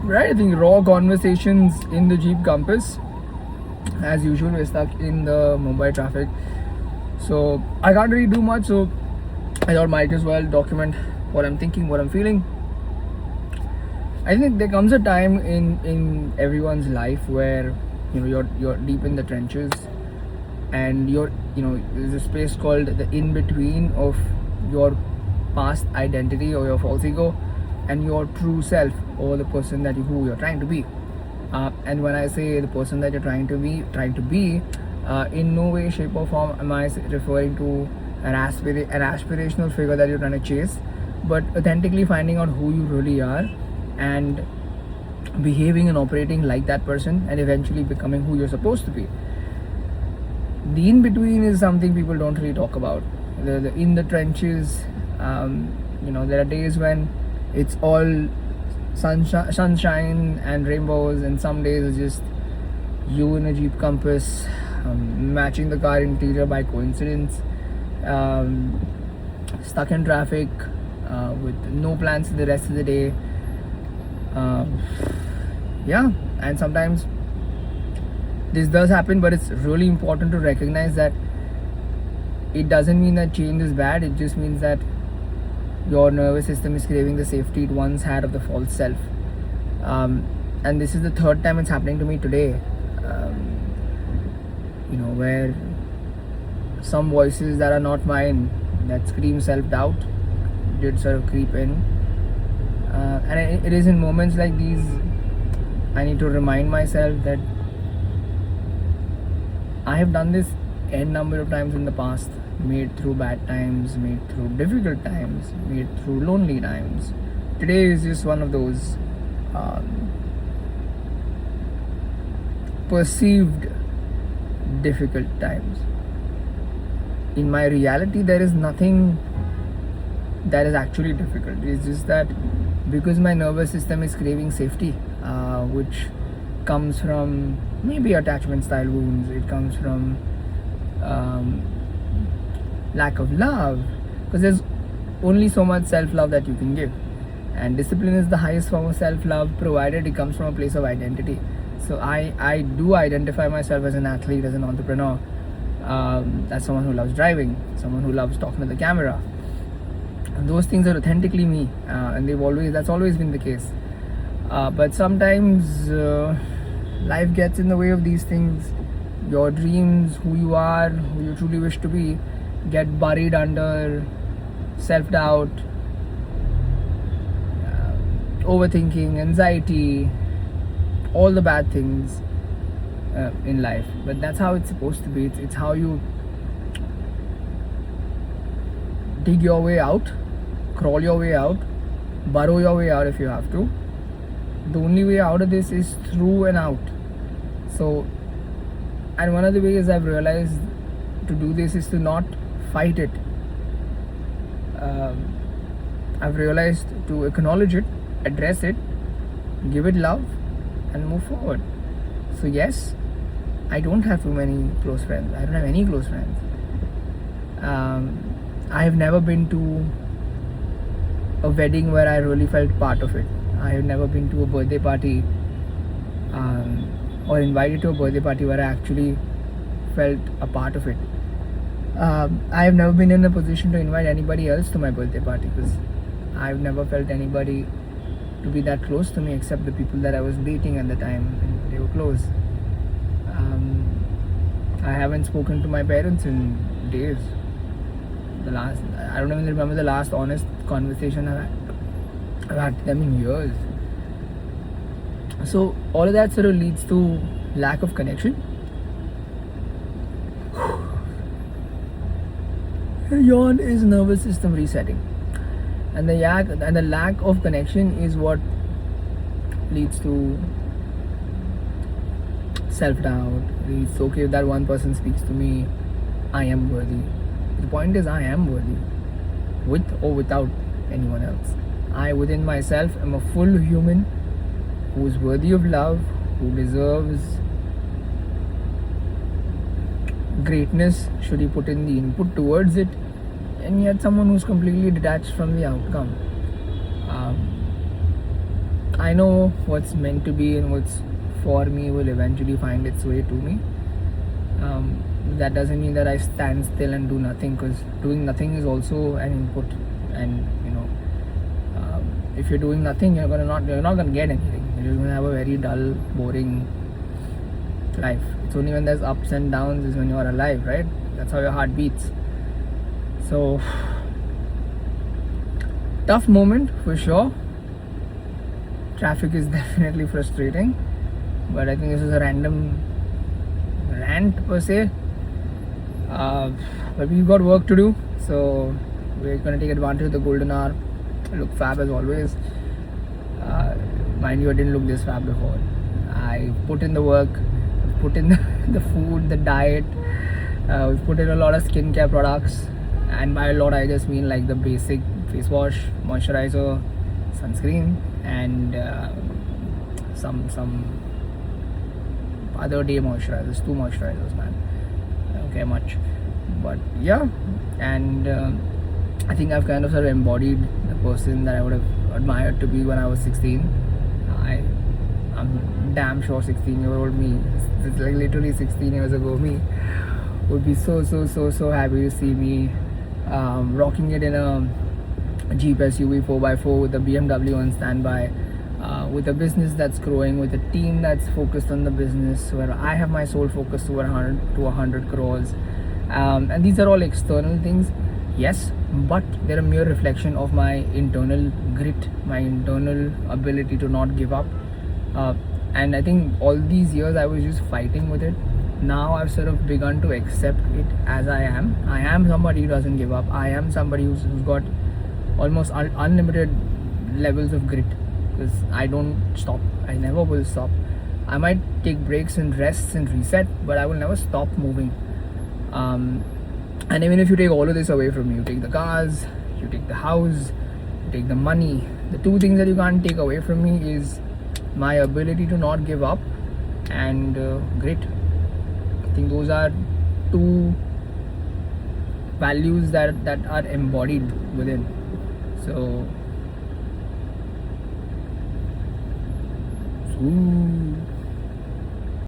Right, I think raw conversations in the Jeep Compass. As usual, we're stuck in the Mumbai traffic, so I can't really do much. So I thought might as well document what I'm thinking, what I'm feeling. I think there comes a time in everyone's life where you're deep in the trenches, and there's a space called the in between of your past identity or your false ego and your true self, or the person who you're trying to be. And when I say the person that you're trying to be, in no way, shape, or form am I referring to an aspirational figure that you're trying to chase, but authentically finding out who you really are and behaving and operating like that person, and eventually becoming who you're supposed to be. The in between is something people don't really talk about. The in the trenches, there are days when it's all sunshine and rainbows, and some days it's just you in a Jeep Compass, matching the car interior by coincidence, stuck in traffic, with no plans for the rest of the day. Yeah, and sometimes this does happen, but it's really important to recognize that it doesn't mean that change is bad. It just means that your nervous system is craving the safety it once had of the false self. And this is the third time it's happening to me today, where some voices that are not mine, that scream self-doubt, did sort of creep in. And it is in moments like these I need to remind myself that I have done this n number of times in the past, made through bad times, made through difficult times, made through lonely times. Today is just one of those perceived difficult times. In my reality, there is nothing that is actually difficult. It's just that because my nervous system is craving safety, which comes from maybe attachment style wounds, it comes from lack of love, because there's only so much self-love that you can give, and discipline is the highest form of self-love, provided it comes from a place of identity. So I do identify myself as an athlete, as an entrepreneur, as someone who loves driving, someone who loves talking to the camera. And those things are authentically me, and that's always been the case. But sometimes life gets in the way of these things. Your dreams, who you are, who you truly wish to be, get buried under self-doubt, overthinking, anxiety, all the bad things in life. But that's how it's supposed to be. It's how you dig your way out, crawl your way out, burrow your way out if you have to. The only way out of this is through and out. So, and one of the ways I've realized to do this is to not fight it. I've realized to acknowledge it, address it, give it love, and move forward. So yes, I don't have too many close friends. I don't have any close friends. I have never been to a wedding where I really felt part of it. I have never been to a birthday party, or invited to a birthday party where I actually felt a part of it. I have never been in a position to invite anybody else to my birthday party, because I've never felt anybody to be that close to me except the people that I was dating at the time, and they were close. I haven't spoken to my parents in days. I don't even remember the last honest conversation I've had with them in years. So all of that sort of leads to lack of connection. Yawn is nervous system resetting, and the lack of connection is what leads to self-doubt. It's okay if that one person speaks to me, I am worthy. The point is, I am worthy, with or without anyone else. I within myself am a full human who is worthy of love, who deserves greatness should he put in the input towards it, and yet someone who's completely detached from the outcome. I know what's meant to be and what's for me will eventually find its way to me. That doesn't mean that I stand still and do nothing, because doing nothing is also an input. And if you're doing nothing, you're not gonna get anything. You're gonna have a very dull, boring life. It's only when there's ups and downs is when you're alive, right? That's how your heart beats. So tough moment for sure. Traffic is definitely frustrating, but I think this is a random rant per se. But we've got work to do, so we're gonna take advantage of the golden hour. Look fab as always. Mind you, I didn't look this fab before. I put in the work, put in the food, the diet. We've put in a lot of skincare products, and by a lot I just mean like the basic face wash, moisturizer, sunscreen, and some other day moisturizers. 2 moisturizers, man. I don't care much, but yeah. And I think I've kind of sort of embodied the person that I would have admired to be when I was 16. I'm damn sure 16-year-old me, it's like literally 16 years ago me, would be so happy to see me rocking it in a Jeep SUV 4x4 with a BMW on standby, with a business that's growing, with a team that's focused on the business, where I have my sole focus to 100 crores. And these are all external things, yes, but they're a mere reflection of my internal grit, my internal ability to not give up. And I think all these years I was just fighting with it. Now I've sort of begun to accept it as I am. I am somebody who doesn't give up. I am somebody who's got almost unlimited levels of grit, because I don't stop. I never will stop. I might take breaks and rests and reset, but I will never stop moving. And even if you take all of this away from me, you take the cars, you take the house, you take the money, the 2 things that you can't take away from me is my ability to not give up and grit. I think those are 2 values that are embodied within. So ooh.